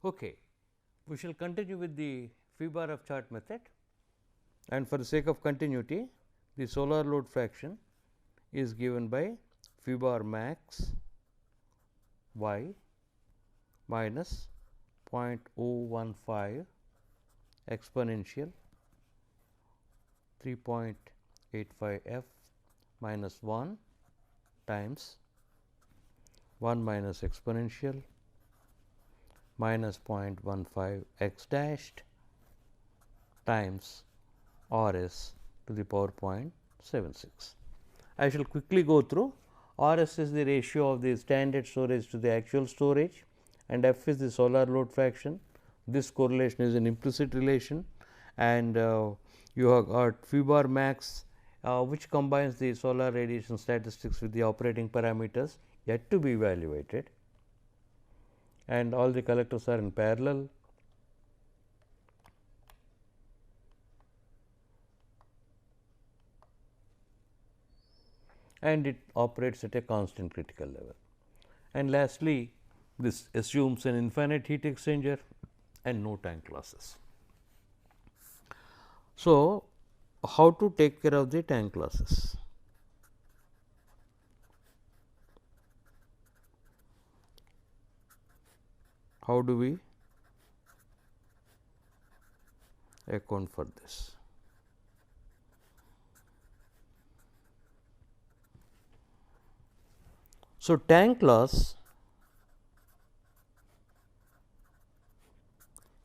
Okay. We shall continue with the phi bar of chart method, and for the sake of continuity, the solar load fraction is given by phi bar max y minus 0.015 exponential 3.85 f minus 1 times 1 minus exponential minus 0.15 x dashed times R s to the power 0.76. I shall quickly go through. R s is the ratio of the standard storage to the actual storage, and F is the solar load fraction. This correlation is an implicit relation, and you have got phi bar max, which combines the solar radiation statistics with the operating parameters yet to be evaluated, and all the collectors are in parallel. And it operates at a constant critical level. And lastly, this assumes an infinite heat exchanger and no tank losses. So, how to take care of the tank losses? How do we account for this? So, tank loss,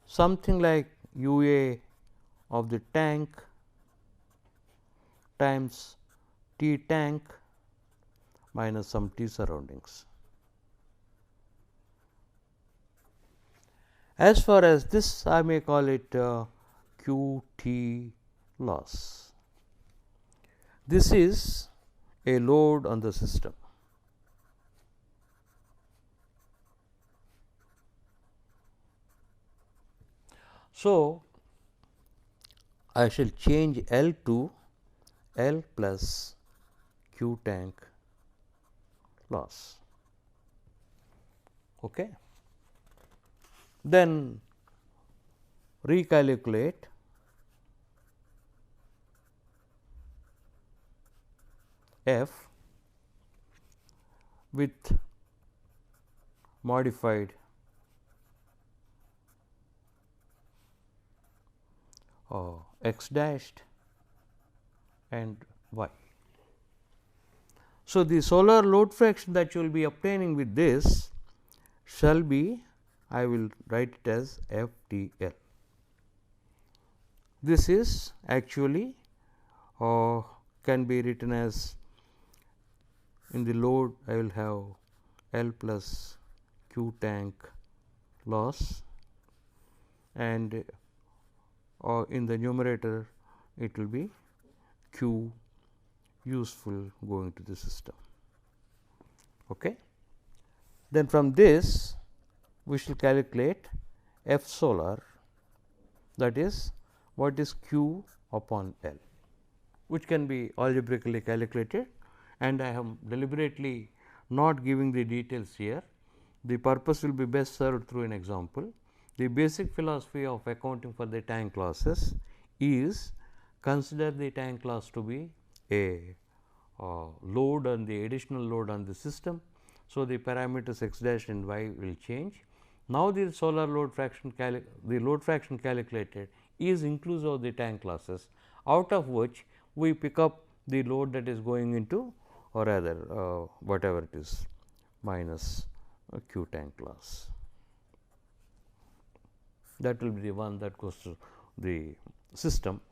something like UA of the tank times T tank minus some T surroundings. As far as this, I may call it QT loss. This is a load on the system. So, I shall change L to L plus Q tank loss. Okay. Then recalculate F with modified x dashed and y. So, the solar load fraction that you will be obtaining with this shall be, I will write it as F T L. This is actually can be written as, in the load I will have L plus Q tank loss, and in the numerator it will be Q useful going to the system. Okay. Then from this we shall calculate F solar, that is what is Q upon L, which can be algebraically calculated, and I am deliberately not giving the details here. The purpose will be best served through an example. The basic philosophy of accounting for the tank losses is consider the tank loss to be a load on the additional load on the system. So, the parameters x dash and y will change. Now, the solar load fraction calculated is inclusive of the tank losses, out of which we pick up the load that is going into, or rather whatever it is, minus Q tank loss. That will be the one that goes to the system.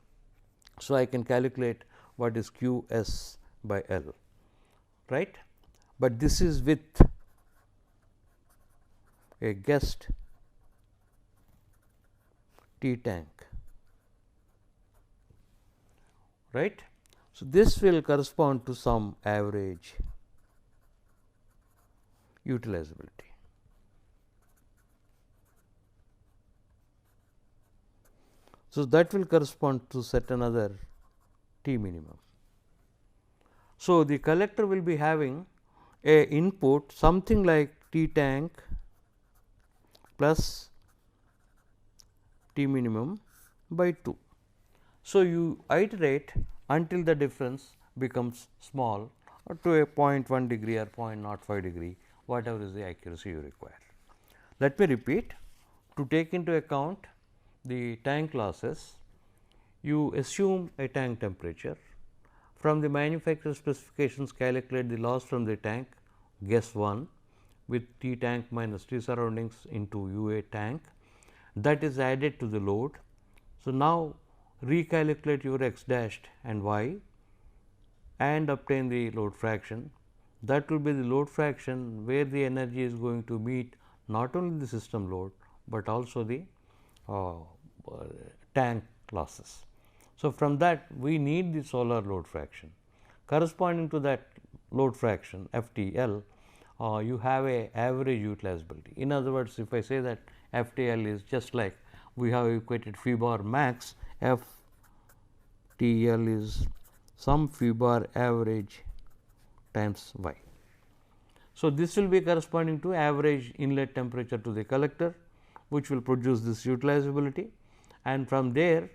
So, I can calculate what is Q s by L, right, but this is with a guessed T tank, right. So, this will correspond to some average utilizability. So, that will correspond to set another T minimum. So, the collector will be having a input something like T tank plus T minimum by 2. So, you iterate until the difference becomes small to a 0.1 degree or 0.05 degree, whatever is the accuracy you require. Let me repeat, to take into account the tank losses, you assume a tank temperature. From the manufacturer specifications, calculate the loss from the tank, guess 1 with T tank minus T surroundings into UA tank, that is added to the load. So, now recalculate your x dashed and y and obtain the load fraction. That will be the load fraction where the energy is going to meet not only the system load, but also the tank losses. So, from that we need the solar load fraction. Corresponding to that load fraction FTL, you have a average utilizability. In other words, if I say that FTL is just like we have equated phi bar max, FTL is some phi bar average times y. So, this will be corresponding to average inlet temperature to the collector, which will produce this utilizability, and from there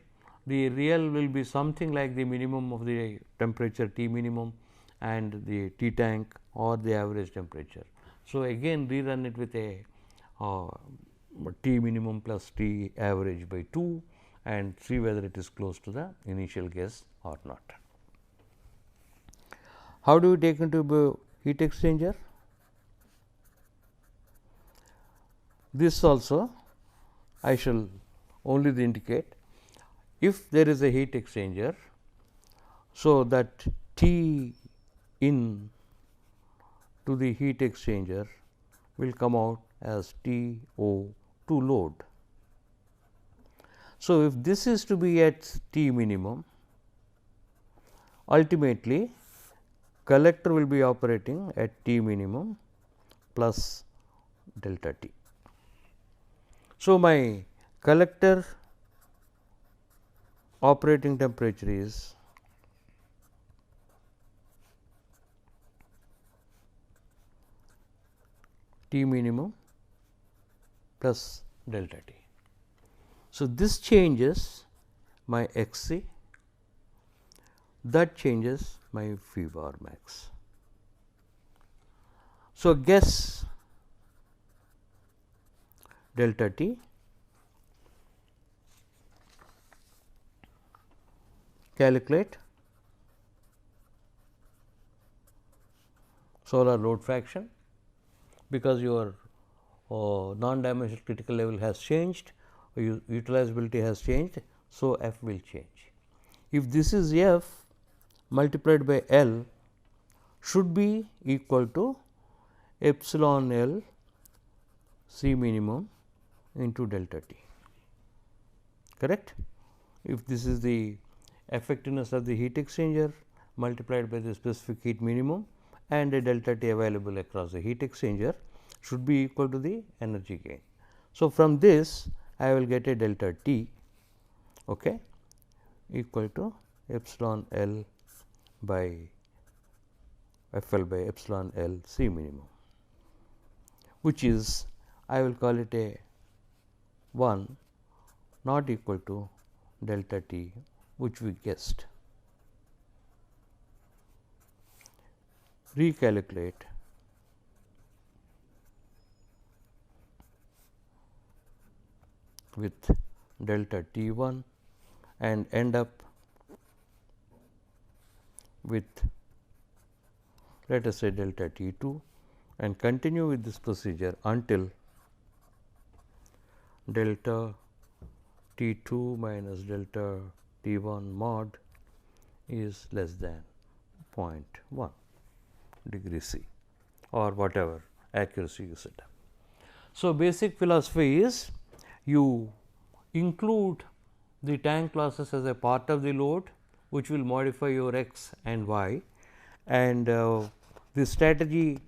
the real will be something like the minimum of the temperature T minimum and the T tank or the average temperature. So, again rerun it with a T minimum plus T average by 2 and see whether it is close to the initial guess or not. How do we take into heat exchanger? This also I shall only indicate if there is a heat exchanger. So, that T in to the heat exchanger will come out as T O to load. So, if this is to be at T minimum, ultimately collector will be operating at T minimum plus delta T. So, my collector operating temperature is T minimum plus delta T. So, this changes my X c, that changes my phi bar max. So, guess delta T, calculate solar load fraction, because your non-dimensional critical level has changed, utilizability has changed. So, F will change. If this is F multiplied by L, should be equal to epsilon L C minimum into delta T, correct. If this is the effectiveness of the heat exchanger multiplied by the specific heat minimum and a delta T available across the heat exchanger, should be equal to the energy gain. So, from this I will get a delta T equal to epsilon L by F L by epsilon L C minimum, which is I will call it a 1 not equal to delta T, which we guessed. Recalculate with delta T 1 and end up with, let us say, delta T 2 and continue with this procedure until delta T 2 minus delta T 1 mod is less than 0.1 degree C or whatever accuracy you set up. So, basic philosophy is you include the tank losses as a part of the load, which will modify your x and y, and this strategy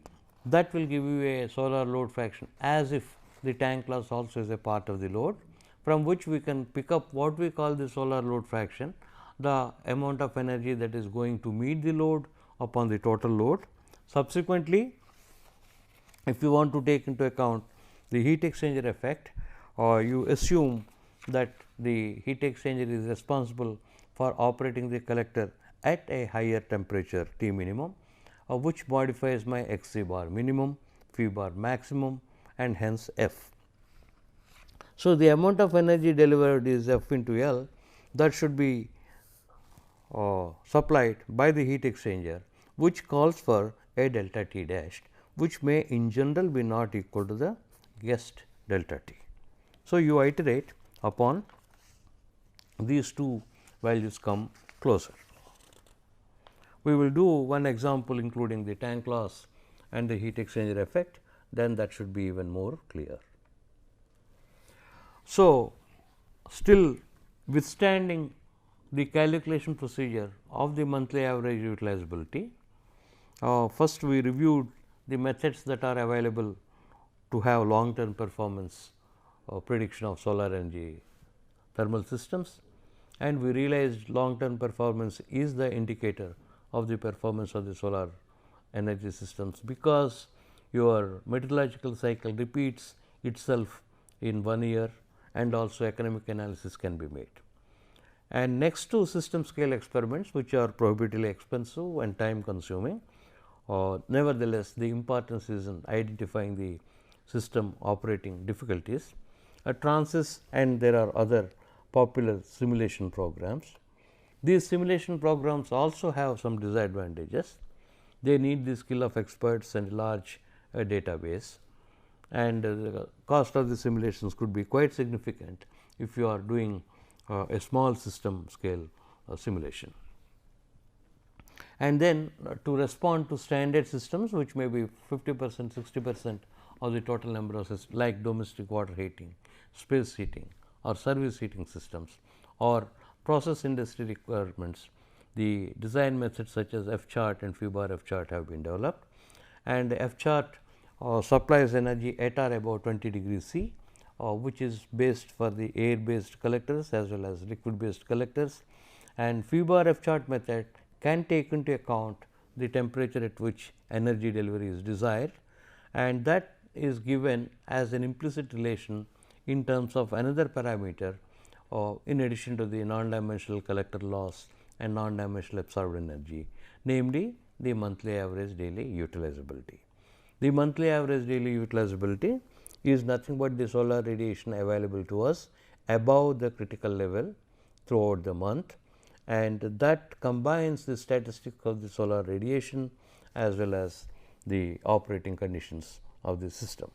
that will give you a solar load fraction as if the tank loss also is a part of the load, from which we can pick up what we call the solar load fraction, the amount of energy that is going to meet the load upon the total load. Subsequently, if you want to take into account the heat exchanger effect, you assume that the heat exchanger is responsible for operating the collector at a higher temperature T minimum, which modifies my X C bar minimum, phi bar maximum, and hence F. So, the amount of energy delivered is F into L, that should be supplied by the heat exchanger, which calls for a delta T dashed, which may in general be not equal to the guessed delta T. So, you iterate upon these two values come closer. We will do one example including the tank loss and the heat exchanger effect, then that should be even more clear. So, still withstanding the calculation procedure of the monthly average utilizability, first we reviewed the methods that are available to have long term performance prediction of solar energy thermal systems, and we realized long term performance is the indicator of the performance of the solar energy systems, because your meteorological cycle repeats itself in 1 year, and also economic analysis can be made. And next to system scale experiments, which are prohibitively expensive and time consuming, nevertheless the importance is in identifying the system operating difficulties. Transys, and there are other popular simulation programs. These simulation programs also have some disadvantages. They need the skill of experts and large database, and the cost of the simulations could be quite significant if you are doing a small system scale simulation. And then to respond to standard systems, which may be 50%, 60% of the total number of systems, like domestic water heating, space heating, or service heating systems, or process industry requirements, the design methods such as F chart and phi bar F chart have been developed, and F chart supplies energy at or about 20 degrees C, which is based for the air based collectors as well as liquid based collectors, and phi bar F chart method can take into account the temperature at which energy delivery is desired, and that is given as an implicit relation in terms of another parameter in addition to the non-dimensional collector loss and non-dimensional absorbed energy, namely the monthly average daily utilizability. The monthly average daily utilizability is nothing but the solar radiation available to us above the critical level throughout the month, and that combines the statistics of the solar radiation as well as the operating conditions of the system.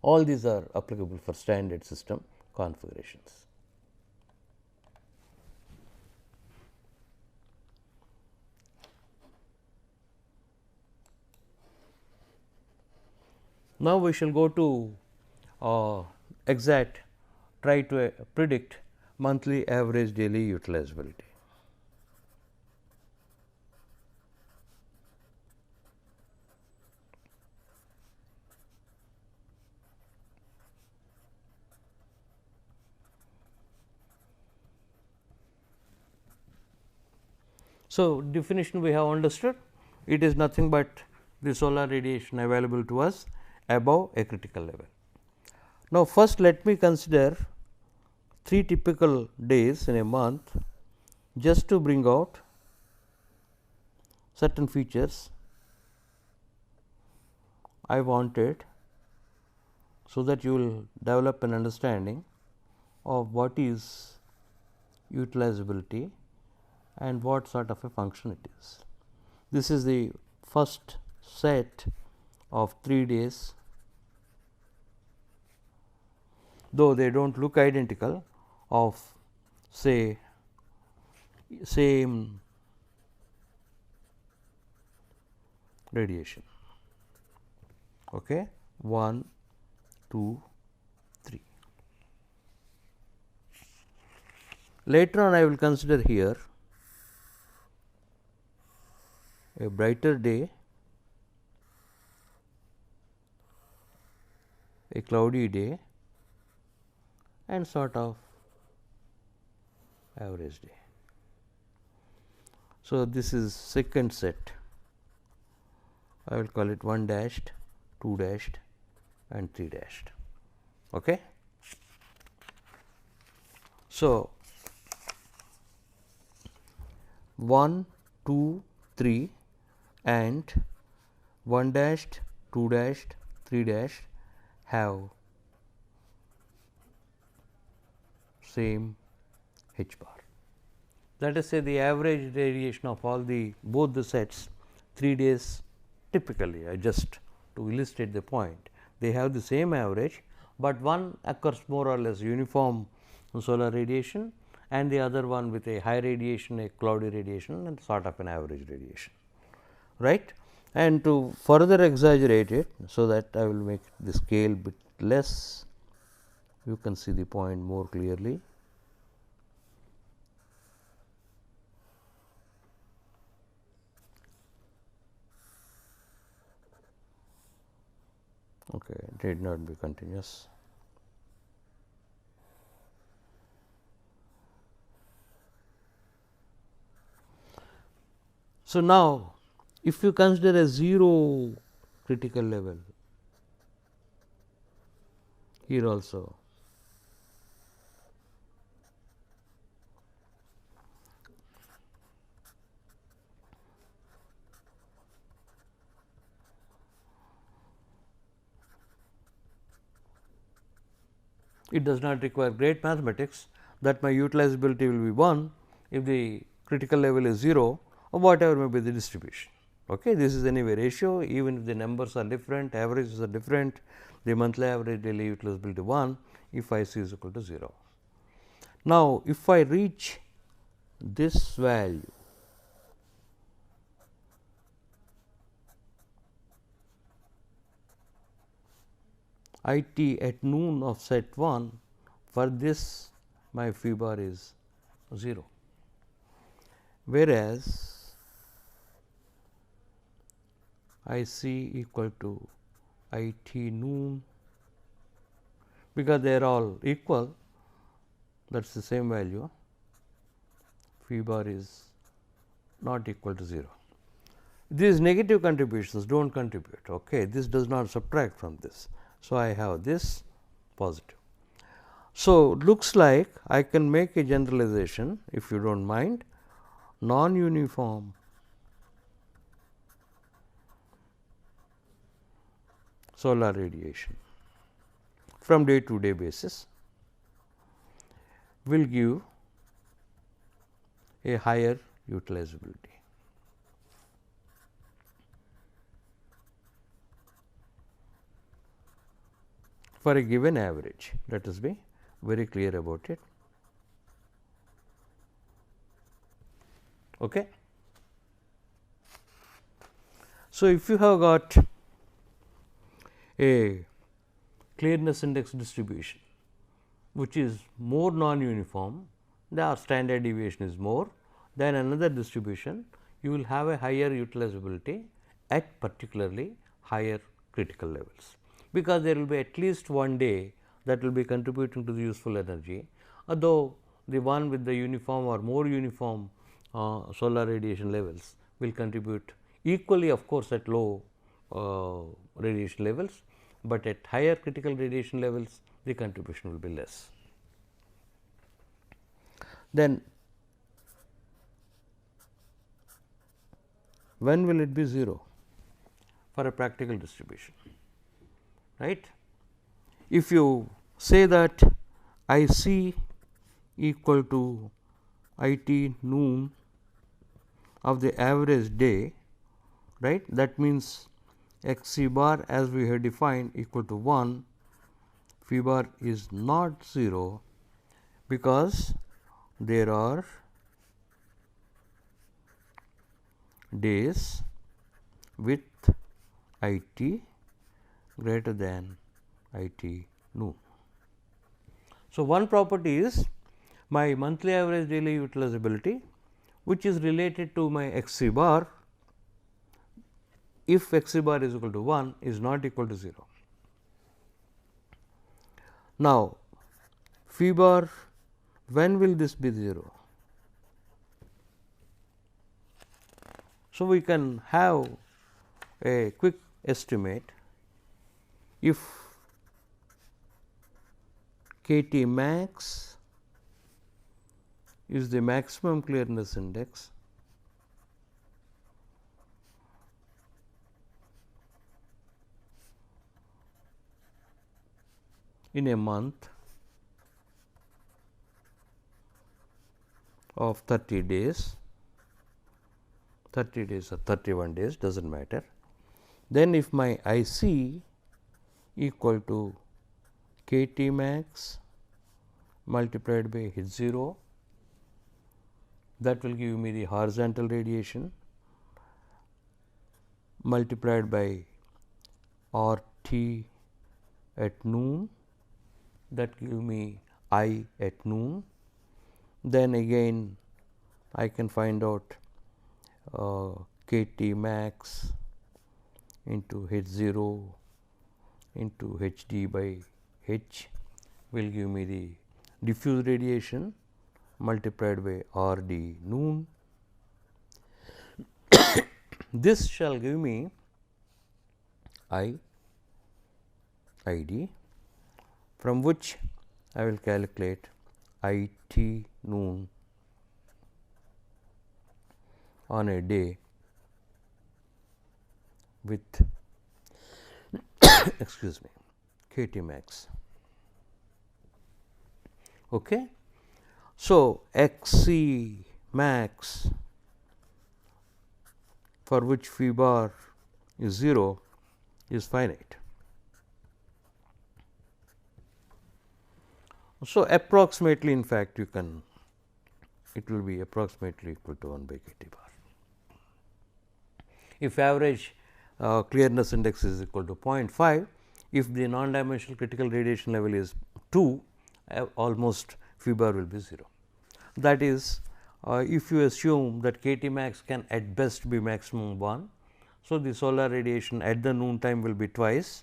All these are applicable for standard system configurations. Now, we shall go to try to predict monthly average daily utilizability. So, definition we have understood, it is nothing but the solar radiation available to us above a critical level. Now, first let me consider 3 typical days in a month just to bring out certain features I wanted, so that you will develop an understanding of what is utilizability and what sort of a function it is. This is the first set of 3 days, though they do not look identical, of say same radiation. Okay. 1, 2, 3. Later on I will consider here a brighter day, a cloudy day, and sort of average day. So, this is second set, I will call it 1 dashed, 2 dashed and 3 dashed. Okay. So, 1, 2, 3 and 1 dashed, 2 dashed, 3 dashed have same h bar. Let us say the average radiation of all the both the sets 3 days typically, I just to illustrate the point, they have the same average, but one occurs more or less uniform solar radiation and the other one with a high radiation, a cloudy radiation and sort of an average radiation, right. And to further exaggerate it, so that I will make the scale bit less, you can see the point more clearly. Okay, it need not be continuous. So, now if you consider a 0 critical level here also, it does not require great mathematics, that my utilizability will be 1 if the critical level is 0 or whatever may be the distribution. Okay. This is anyway ratio, even if the numbers are different, averages are different, the monthly average daily utilizability 1 if I c is equal to 0. Now, if I reach this value, I t at noon of set 1, for this my phi bar is 0, whereas I c equal to I t noon, because they are all equal, that is the same value, phi bar is not equal to 0. These negative contributions do not contribute, okay. This does not subtract from this. So, I have this positive. So, looks like I can make a generalization, if you do not mind, non-uniform solar radiation from day to day basis will give a higher utilizability. For a given average, let us be very clear about it. Okay. So, if you have got a clearness index distribution which is more non-uniform, the standard deviation is more than another distribution, you will have a higher utilizability at particularly higher critical levels, because there will be at least one day that will be contributing to the useful energy, although the one with the uniform or more uniform solar radiation levels will contribute equally, of course, at low radiation levels, but at higher critical radiation levels the contribution will be less. Then when will it be 0 for a practical distribution, right? If you say that I c equal to I t noon of the average day, right, that means x c bar as we have defined equal to 1, phi bar is not 0, because there are days with I t greater than I t noon. So, one property is my monthly average daily utilizability, which is related to my x c bar, if x c bar is equal to 1 is not equal to 0. Now, phi bar, when will this be 0? So, we can have a quick estimate. If k t max is the maximum clearness index in a month of 30 days, 30 days or 31 days, does not matter. Then if my IC equal to K T max multiplied by H 0, that will give me the horizontal radiation multiplied by R T at noon, that give me I at noon. Then again I can find out K T max into H 0 into H d by H will give me the diffuse radiation multiplied by R d noon. This shall give me I d, from which I will calculate I t noon on a day with excuse me, K T max. Okay. So, X C max for which phi bar is 0 is finite. So, approximately in fact, you can, it will be approximately equal to 1 by K T bar. If average clearness index is equal to 0.5, if the non-dimensional critical radiation level is 2, almost phi bar will be 0. That is, if you assume that K T max can at best be maximum 1. So, the solar radiation at the noon time will be twice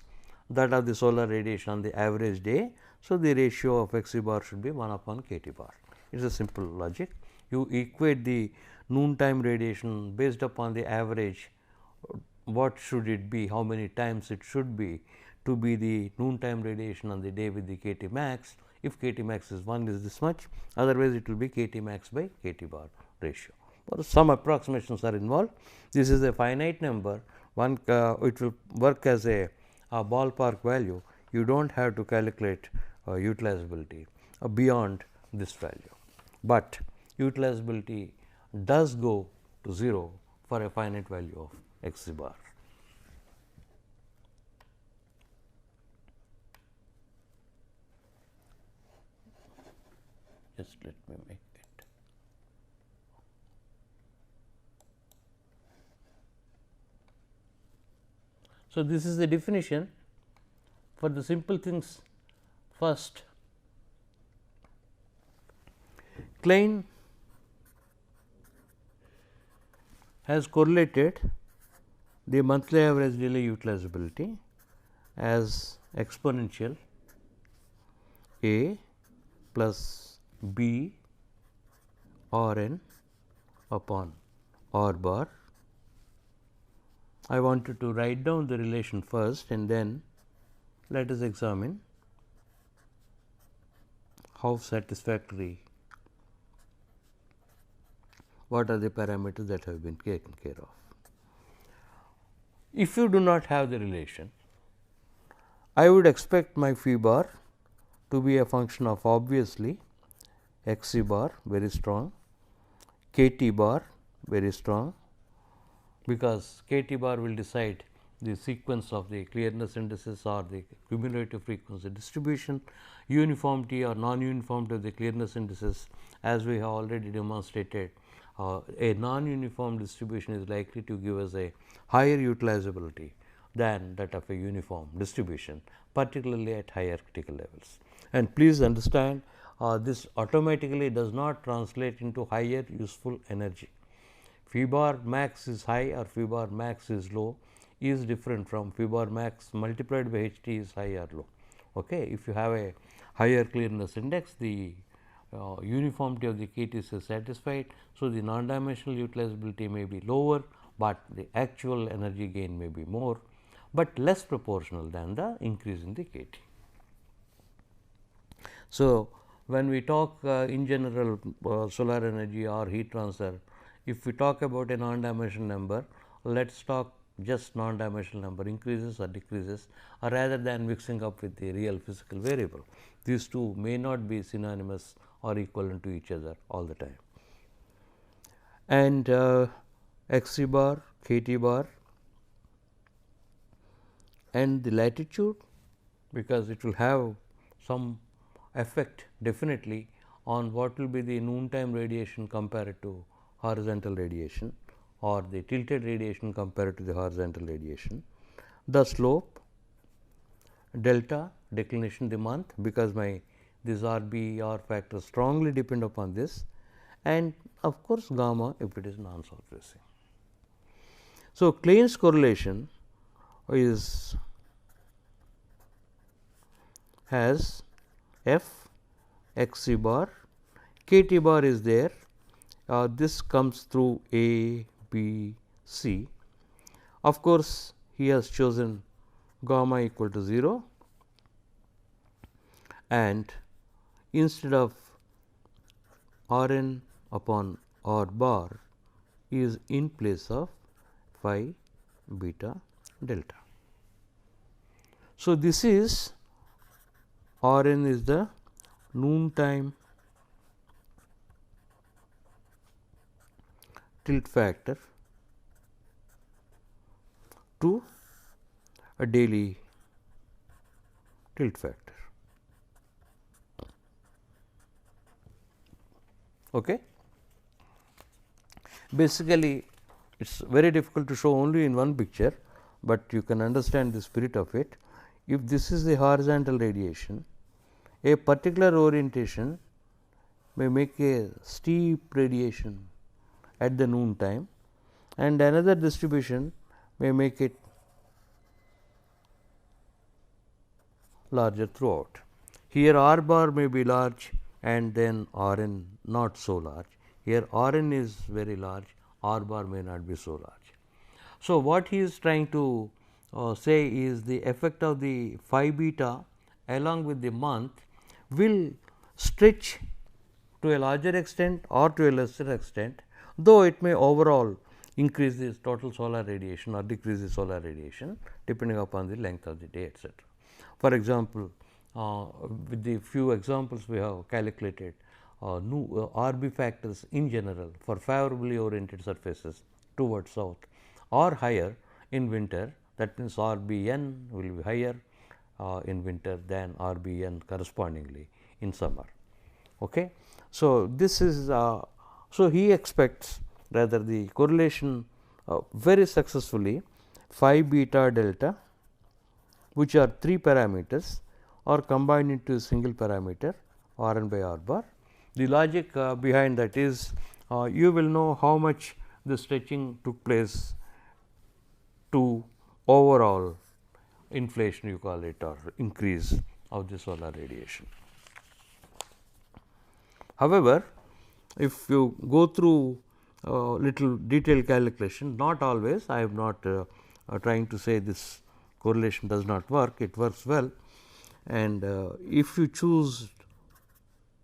that of the solar radiation on the average day. So, the ratio of X bar should be 1 upon K T bar. It is a simple logic. You equate the noon time radiation based upon the average, what should it be, how many times it should be to be the noon time radiation on the day with the K T max. If K T max is 1 is this much, otherwise it will be K T max by K T bar ratio. But some approximations are involved. This is a finite number, one it will work as a ballpark value. You do not have to calculate utilizability beyond this value, but utilizability does go to 0 for a finite value of X bar. Just let me make it. So, this is the definition for the simple things. First, Klein has correlated the monthly average daily utilizability as exponential A plus B R n upon R bar. I wanted to write down the relation first and then let us examine how satisfactory, what are the parameters that have been taken care of. If you do not have the relation, I would expect my phi bar to be a function of obviously X c bar very strong, K T bar very strong, because K T bar will decide the sequence of the clearness indices or the cumulative frequency distribution, uniformity or non-uniformity of the clearness indices, as we have already demonstrated. A non-uniform distribution is likely to give us a higher utilizability than that of a uniform distribution, particularly at higher critical levels. And please understand, this automatically does not translate into higher useful energy. Phi bar max is high or phi bar max is low is different from phi bar max multiplied by H t is high or low. Okay. If you have a higher clearness index, the uniformity of the K T is satisfied. So, the non-dimensional utilizability may be lower, but the actual energy gain may be more, but less proportional than the increase in the K T. So, when we talk in general solar energy or heat transfer, if we talk about a non-dimensional number, let us talk just non-dimensional number increases or decreases, or rather than mixing up with the real physical variable. These two may not be synonymous or equivalent to each other all the time. And x t bar, k t bar, and the latitude, because it will have some effect definitely on what will be the noontime radiation compared to horizontal radiation, or the tilted radiation compared to the horizontal radiation. The slope, delta, declination the month, because my this RB R factor strongly depend upon this, and of course, gamma if it is non-surfacing. So, Klein's correlation is has f x c bar, k t bar is there, this comes through A, B, C. Of course, he has chosen gamma equal to 0, and instead of R n upon R bar is in place of phi beta delta. So, this is R n is the noontime tilt factor to a daily tilt factor. Okay. Basically, it is very difficult to show only in one picture, but you can understand the spirit of it. If this is the horizontal radiation, a particular orientation may make a steep radiation at the noon time, and another distribution may make it larger throughout. Here R bar may be large and then R n not so large. Here R n is very large, R bar may not be so large. So, what he is trying to say is the effect of the phi beta along with the month will stretch to a larger extent or to a lesser extent, though it may overall increase the total solar radiation or decrease the solar radiation depending upon the length of the day, etc. For example, with the few examples we have calculated, RB factors in general for favorably oriented surfaces towards south or higher in winter, that means RBN will be higher in winter than RBN correspondingly in summer. Okay. So, this is so he expects rather the correlation very successfully phi beta delta, which are 3 parameters, are combined into a single parameter R n by R bar. The logic behind that is you will know how much the stretching took place to overall inflation, you call it, or increase of the solar radiation. However, if you go through little detailed calculation, not always, I am not trying to say this correlation does not work, it works well, and if you choose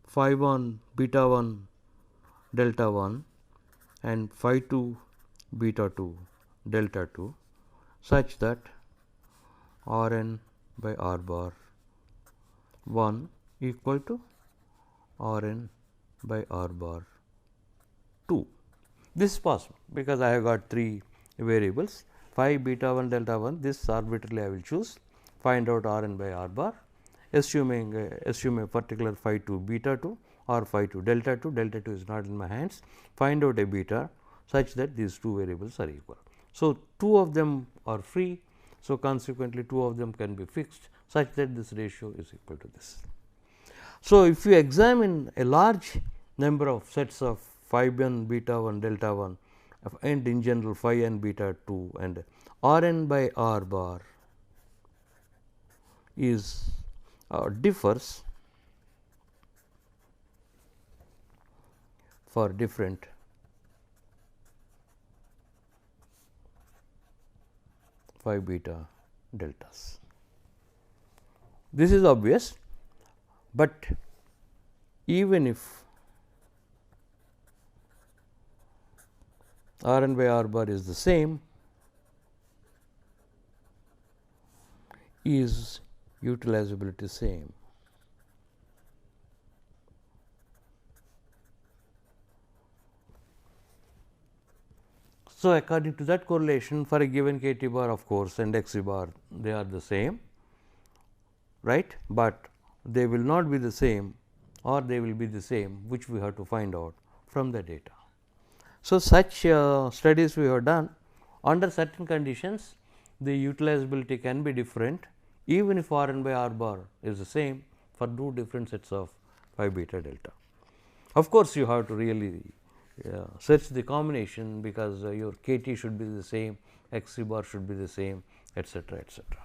phi 1 beta 1 delta 1 and phi 2 beta 2 delta 2 such that R n by R bar 1 equal to R n by R bar 2. This is possible, because I have got 3 variables phi beta 1 delta 1, this arbitrarily I will choose, find out R n by R bar, assuming assume a particular phi 2 beta 2 or phi 2 delta 2 is not in my hands, find out a beta such that these 2 variables are equal. So, 2 of them are free. So, consequently, 2 of them can be fixed such that this ratio is equal to this. So, if you examine a large number of sets of phi 1 beta 1 delta 1 and in general phi n beta 2 and R n by R bar is differs for different phi beta deltas. This is obvious, but even if R n by R bar is the same, is utilizability same? So, according to that correlation, for a given k T bar, of course, and x t bar, they are the same, right, but they will not be the same, or they will be the same, which we have to find out from the data. So, such studies we have done. Under certain conditions, the utilizability can be different, even if R n by R bar is the same for two different sets of phi beta delta. Of course, you have to really search the combination, because your k T should be the same, x c bar should be the same, etcetera, etcetera.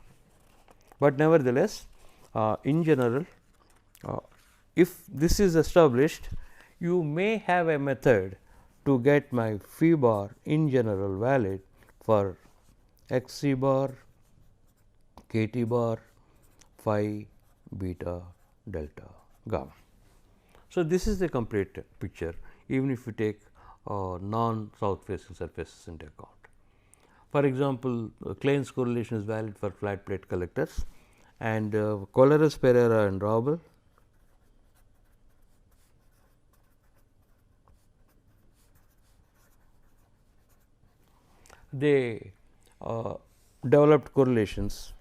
But nevertheless, in general, if this is established, you may have a method to get my phi bar in general valid for x c bar, k T bar, phi beta delta gamma. So, this is the complete picture, even if you take non south facing surfaces into account. For example, Klein's correlation is valid for flat plate collectors, and Collares, Pereira and Raubel they developed correlations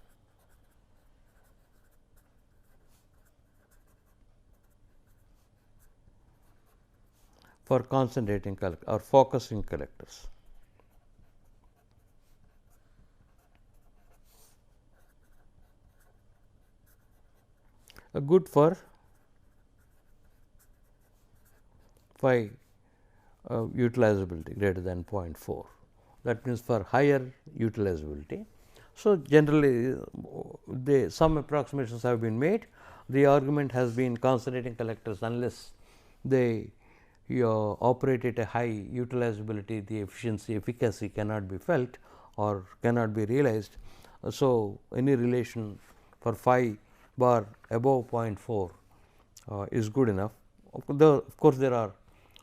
for concentrating or focusing collectors. Good for phi utilizability greater than 0.4, that means for higher utilizability. So, generally some approximations have been made. The argument has been concentrating collectors, unless they operate at a high utilizability, the efficacy cannot be felt or cannot be realized. So, any relation for phi bar above 0.4 is good enough. Of course, there are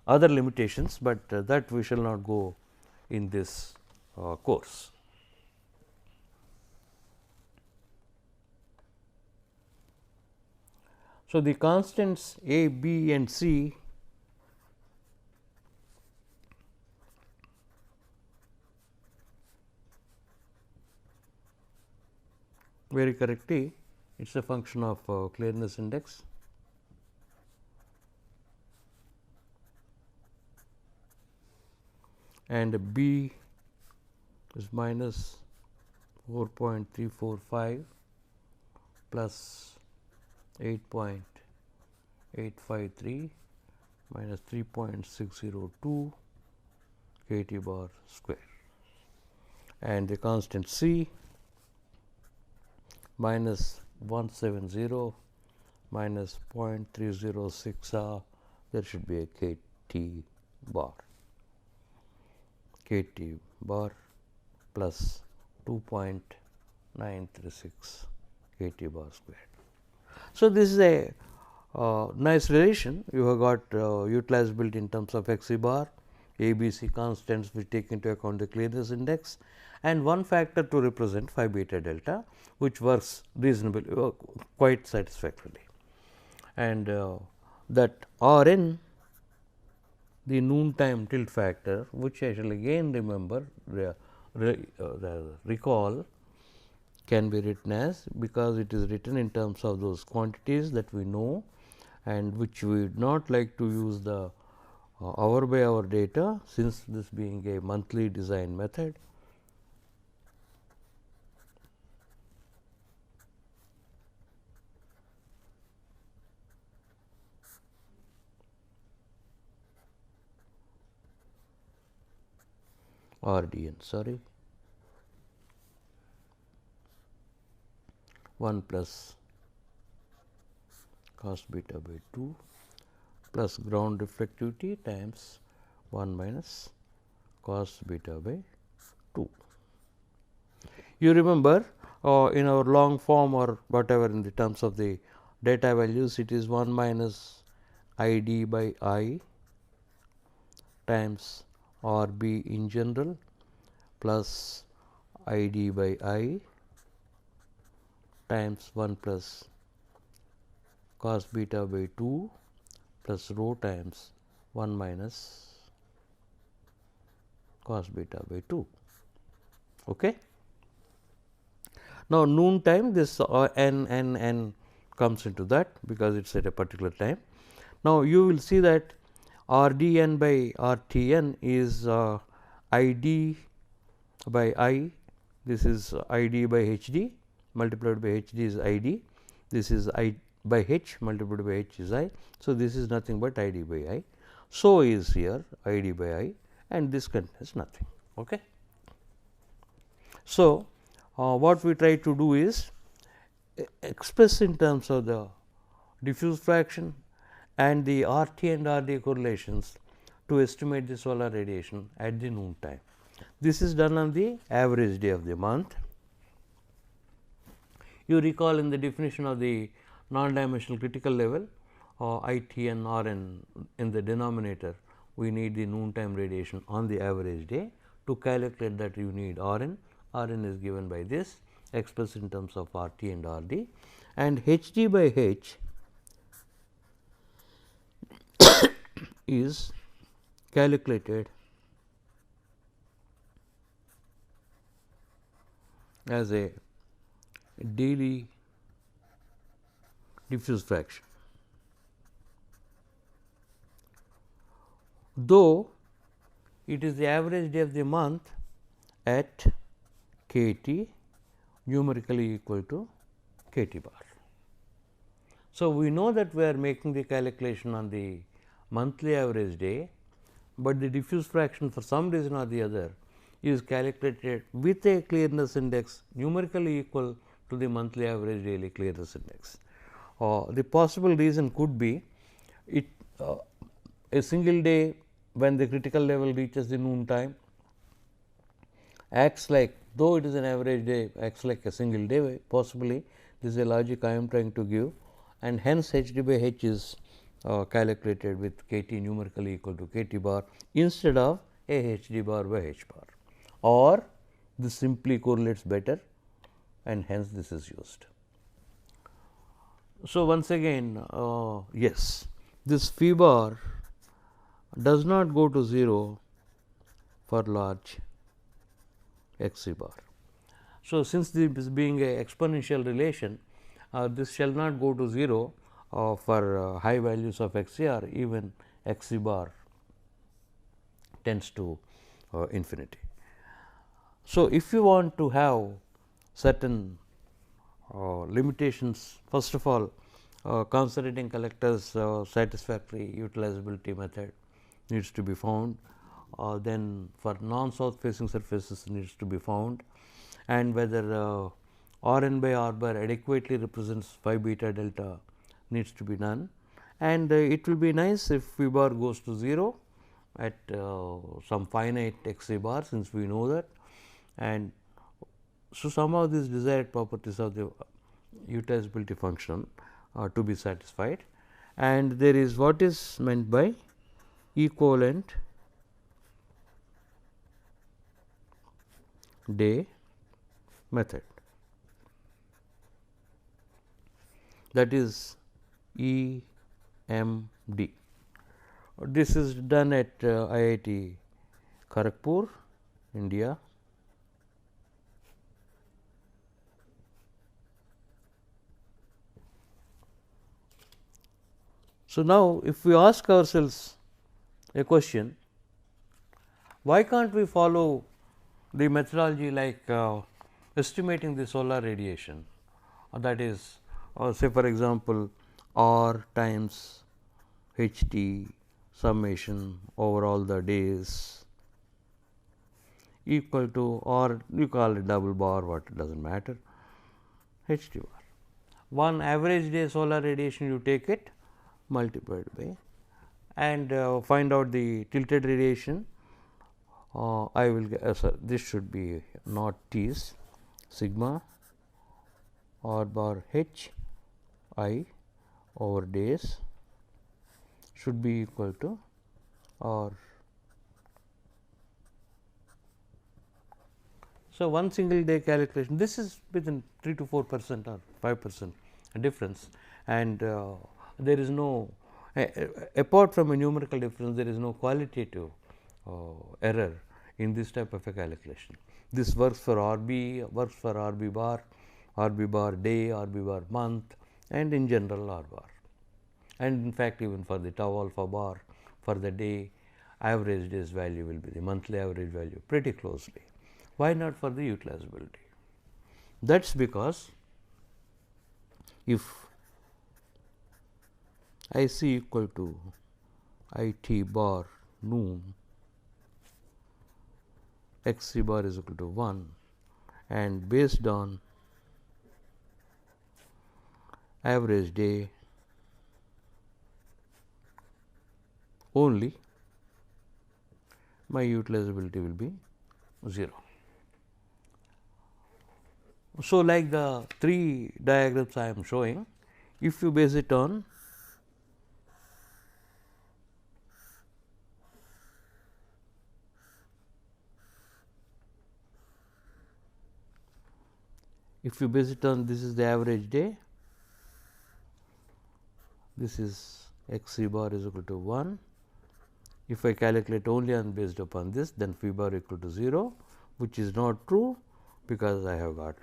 other limitations, but that we shall not go in this course. So, the constants A, B and C very correctly, it is a function of clearness index. And B is minus 4.345 plus 8.853 minus 3.602 k T bar square, and the constant C minus 170 minus 0.306 there should be a k T bar plus 2.936 k T bar squared. So, this is a nice relation. You have got utilizability in terms of x c bar, A, B, C constants which take into account the clearness index, and one factor to represent phi beta delta, which works reasonably quite satisfactorily. And that R n, the noontime tilt factor, which I shall again remember recall, can be written as, because it is written in terms of those quantities that we know and which we would not like to use the hour by hour data, since this being a monthly design method. RDN, sorry, 1 plus cos beta by 2 plus ground reflectivity times 1 minus cos beta by 2. You remember in our long form or whatever in the terms of the data values, it is 1 minus I d by I times R b in general plus I d by I times 1 plus cos beta by 2 plus rho times 1 minus cos beta by 2. Okay. Now, noon time this n comes into that because it is at a particular time. Now, you will see that R d n by R t n is I d by I, this is I d by H d multiplied by H d is I d, this is I by H multiplied by H is I. So, this is nothing but I d by I. So, is here I d by I and this contains nothing. Okay. So, what we try to do is express in terms of the diffuse fraction and the R t and R d correlations to estimate the solar radiation at the noon time. This is done on the average day of the month. You recall in the definition of the non-dimensional critical level I t n R n in the denominator, we need the noon time radiation on the average day. To calculate that you need R n. R n is given by this expressed in terms of R t and R d, and H d by H is calculated as a daily diffuse fraction. Though it is the average day of the month at k t numerically equal to k t bar. So, we know that we are making the calculation on the monthly average day, but the diffuse fraction for some reason or the other is calculated with a clearness index numerically equal to the monthly average daily clearness index. The possible reason could be it a single day when the critical level reaches the noon time acts like, though it is an average day, acts like a single day possibly. This is a logic I am trying to give, and hence H d by H is calculated with k t numerically equal to k t bar instead of a H d bar by H bar, or this simply correlates better and hence this is used. So, once again yes, this phi bar does not go to 0 for large x c bar. So, since this being a exponential relation, this shall not go to 0 for high values of x c r, even x c bar tends to infinity. So, if you want to have certain limitations, first of all concentrating collectors satisfactory utilizability method needs to be found, then for non-south facing surfaces needs to be found, and whether R n by R bar adequately represents phi beta delta needs to be done, and it will be nice if phi bar goes to 0 at some finite x c bar, since we know that, and so somehow these desired properties of the utilizability function to be satisfied, and there is what is meant by equivalent day method, that is EMD. This is done at IIT Kharagpur, India. So, now if we ask ourselves a question, why can't we follow the methodology like estimating the solar radiation, that is say for example, R times H t summation over all the days equal to, or you call it double bar, what, it does not matter, H t bar. One average day solar radiation, you take it multiplied by and find out the tilted radiation. I will this should be not T's, sigma R bar H I over days should be equal to or. So, one single day calculation, this is within 3 to 4% or 5% difference, and there is no apart from a numerical difference, there is no qualitative error in this type of a calculation. This works for RB, works for RB bar day, RB bar month, and in general R bar, and in fact even for the tau alpha bar for the day, average days value will be the monthly average value pretty closely. Why not for the utilizability? That is because if I c equal to I t bar noon, x c bar is equal to 1, and based on average day only, my utilizability will be 0. So, like the 3 diagrams I am showing, if you base it on this is the average day, this is x c bar is equal to 1. If I calculate only on based upon this, then phi bar equal to 0, which is not true, because I have got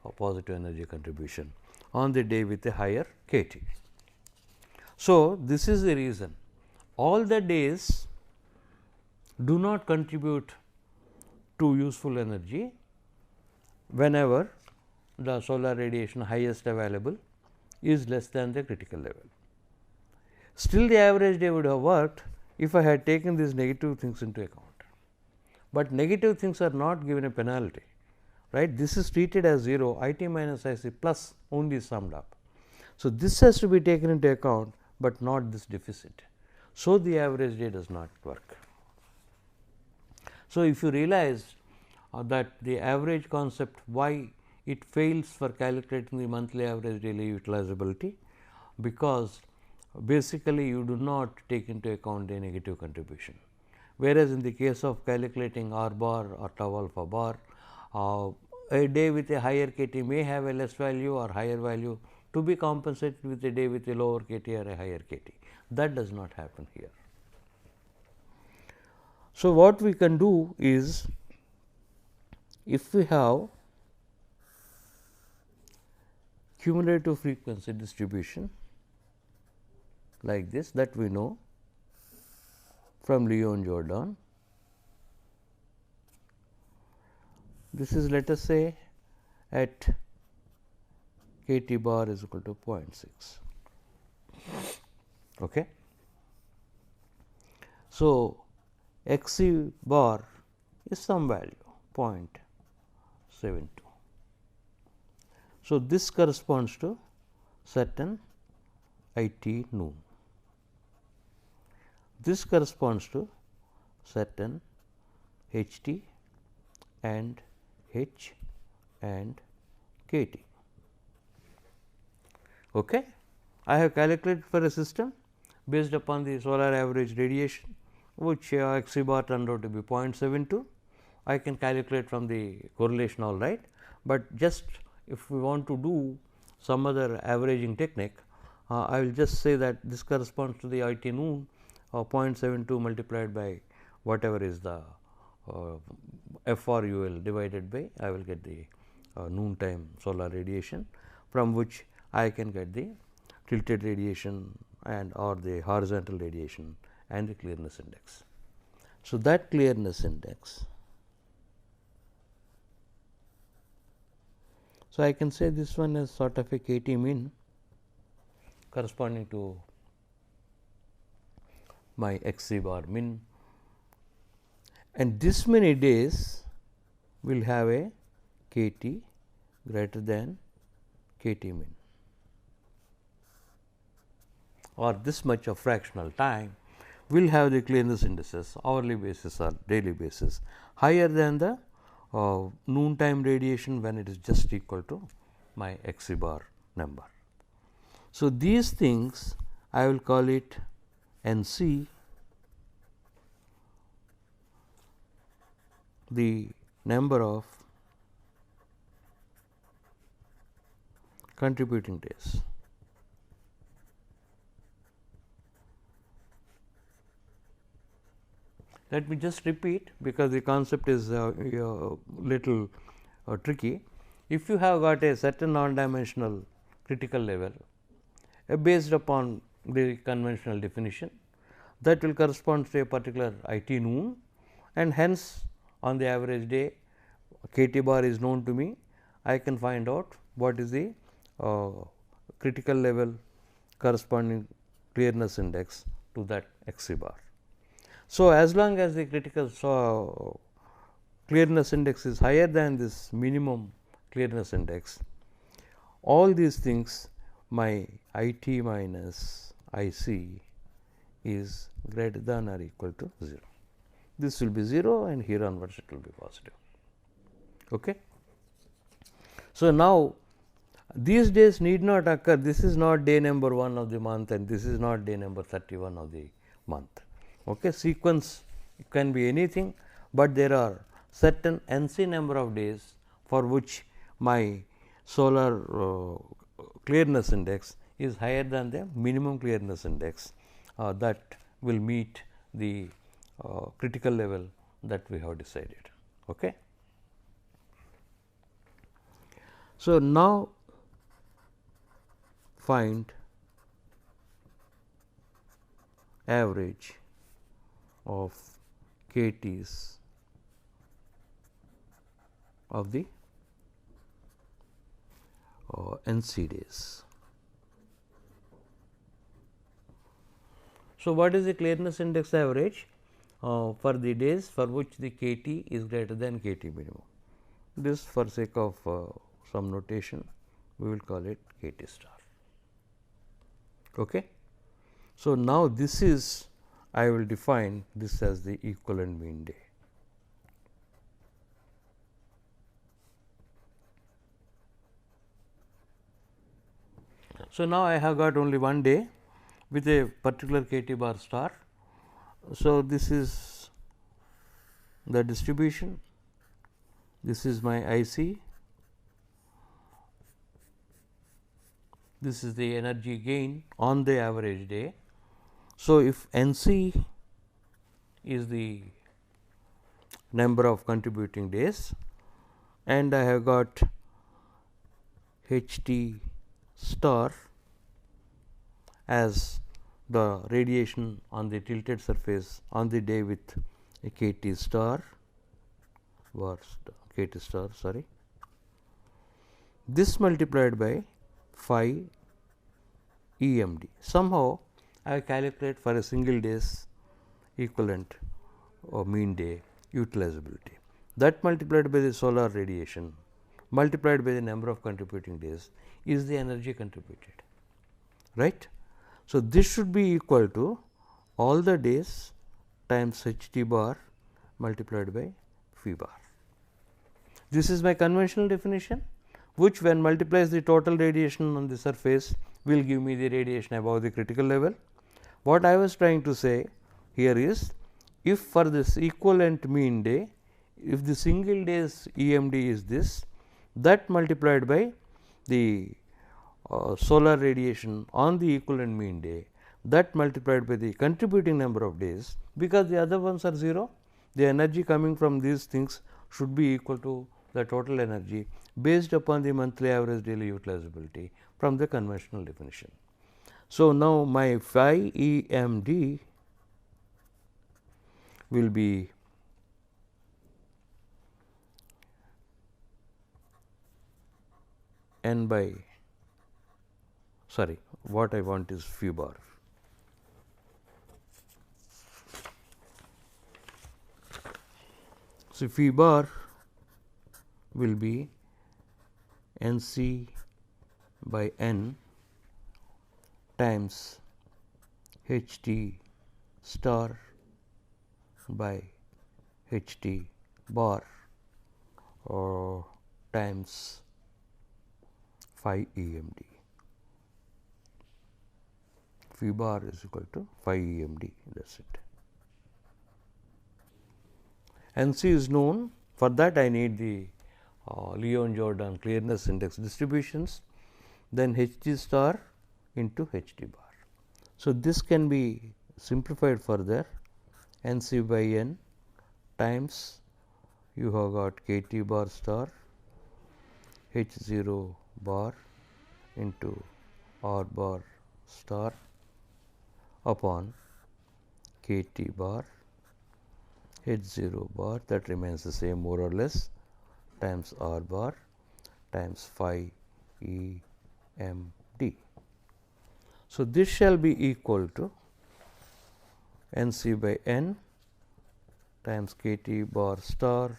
a positive energy contribution on the day with a higher k T. So, this is the reason all the days do not contribute to useful energy whenever the solar radiation highest available is less than the critical level. Still the average day would have worked if I had taken these negative things into account, but negative things are not given a penalty, right. This is treated as 0, I t minus I c plus only summed up. So, this has to be taken into account, but not this deficit. So, the average day does not work. So, if you realize that the average concept, why it fails for calculating the monthly average daily utilizability, because basically you do not take into account a negative contribution. Whereas, in the case of calculating R bar or tau alpha bar, a day with a higher k T may have a less value or higher value to be compensated with a day with a lower k T or a higher k T. That does not happen here. So, what we can do is, if we have cumulative frequency distribution like this, that we know from Leon Jordan. This is, let us say, at k T bar is equal to 0.6. Okay. So, x c bar is some value 0.72. So, this corresponds to certain I t noon. This corresponds to certain H t and H and k T. Okay. I have calculated for a system based upon the solar average radiation, which x c bar turned out to be 0.72. I can calculate from the correlation, all right, but just if we want to do some other averaging technique, I will just say that this corresponds to the I t noon 0.72 multiplied by whatever is the f r u l divided by, I will get the noon time solar radiation, from which I can get the tilted radiation and or the horizontal radiation and the clearness index. So, that clearness index, so I can say this one is sort of a k T min corresponding to my x c bar min, and this many days will have a k T greater than k T min, or this much of fractional time will have the clearness indices, hourly basis or daily basis, higher than the noon time radiation when it is just equal to my x c bar number. So, these things I will call it NC, the number of contributing days. Let me just repeat, because the concept is little tricky. If you have got a certain non-dimensional critical level based upon the conventional definition, that will correspond to a particular IT noon, and hence on the average day Kt bar is known to me. I can find out what is the critical level corresponding clearness index to that Xc bar. So, as long as the critical clearness index is higher than this minimum clearness index, all these things, my I t minus I c is greater than or equal to 0. This will be 0 and here onwards it will be positive. Okay. So, now these days need not occur. This is not day number 1 of the month and this is not day number 31 of the month. Okay. Sequence can be anything, but there are certain NC number of days for which my solar clearness index is higher than the minimum clearness index that will meet the critical level that we have decided. Okay. So, now find average of KTs of the NC days. So, what is the clearness index average for the days for which the Kt is greater than Kt minimum? This, for sake of some notation, we will call it Kt star. Okay. So, now this is, I will define this as the equivalent mean day. So, now I have got only one day with a particular Kt bar star. So, this is the distribution, this is my IC, this is the energy gain on the average day. So, if NC is the number of contributing days and I have got HT star as the radiation on the tilted surface on the day with a Kt star or Kt star, sorry, this multiplied by phi EMD. Somehow I calculate for a single day's equivalent or mean day utilizability, that multiplied by the solar radiation multiplied by the number of contributing days is the energy contributed, right. So, this should be equal to all the days times HT bar multiplied by phi bar. This is my conventional definition, which when multiplies the total radiation on the surface will give me the radiation above the critical level. What I was trying to say here is, if for this equivalent mean day, if the single day's EMD is this, that multiplied by the solar radiation on the equivalent mean day, that multiplied by the contributing number of days, because the other ones are 0, the energy coming from these things should be equal to the total energy based upon the monthly average daily utilizability from the conventional definition. So, now my phi EMD will be n by, sorry, what I want is phi bar. So, phi bar will be N c by n times H t star by H t bar or times phi EMD. V bar is equal to 5 EMD, that is it. NC is known, for that I need the Leon Jordan clearness index distributions, then Hg star into Hd bar. So, this can be simplified further, NC by N times you have got Kt bar star H0 bar into R bar star upon Kt bar H0 bar, that remains the same more or less, times R bar times phi E m d. So, this shall be equal to NC by N times Kt bar star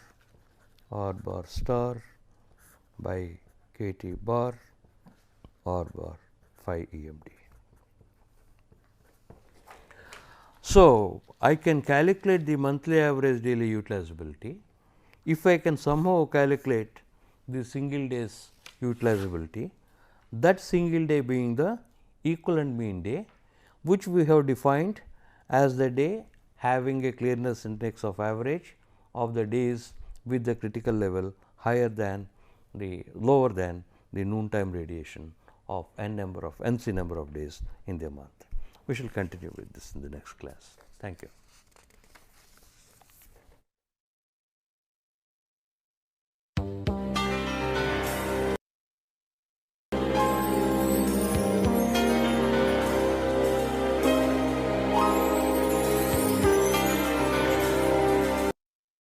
R bar star by Kt bar R bar phi EMD. So, I can calculate the monthly average daily utilizability. If I can somehow calculate the single day's utilizability, that single day being the equivalent mean day, which we have defined as the day having a clearness index of average of the days with the critical level higher than the lower than the noontime radiation of NC number of days in the month. We shall continue with this in the next class. Thank you.